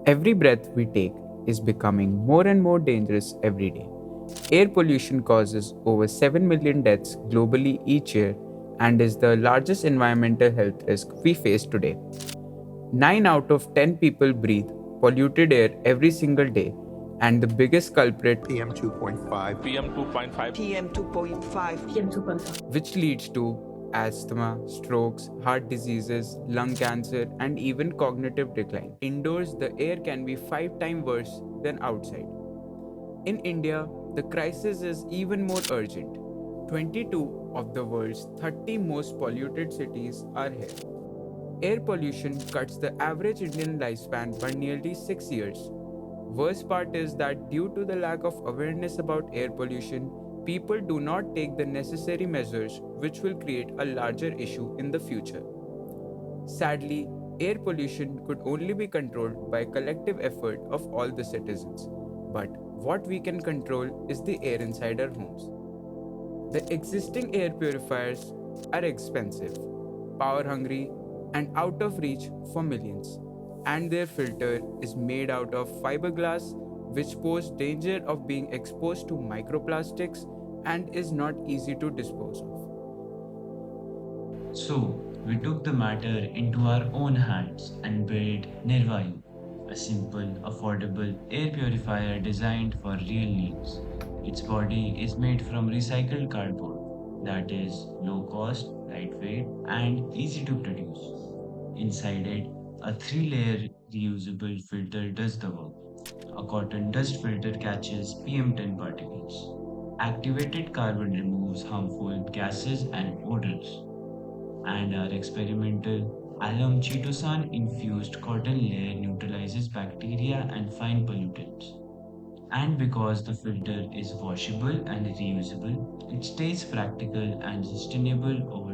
Every breath we take is becoming more and more dangerous every day. Air pollution causes over 7 million deaths globally each year and is the largest environmental health risk we face today. 9 out of 10 people breathe polluted air every single day, and the biggest culprit PM 2.5, PM 2.5, PM 2.5, PM 2.5. which leads to asthma, strokes, heart diseases, lung cancer, and even cognitive decline. Indoors, the air can be 5 times worse than outside. In India, the crisis is even more urgent. 22 of the world's 30 most polluted cities are here. Air pollution cuts the average Indian lifespan by nearly 6 years. Worst part is that due to the lack of awareness about air pollution, people do not take the necessary measures which will create a larger issue in the future. Sadly, air pollution could only be controlled by collective effort of all the citizens. But what we can control is the air inside our homes. The existing air purifiers are expensive, power hungry, and out of reach for millions. And their filter is made out of fiberglass, which pose danger of being exposed to microplastics and is not easy to dispose of. So, we took the matter into our own hands and built Nir Vayu, a simple, affordable air purifier designed for real needs. Its body is made from recycled cardboard that is low cost, lightweight, and easy to produce. Inside it, a three-layer reusable filter does the work. A cotton dust filter catches PM10 particles. Activated carbon removes harmful gases and odors, and our experimental alum chitosan infused cotton layer neutralizes bacteria and fine pollutants. And because the filter is washable and reusable, it stays practical and sustainable over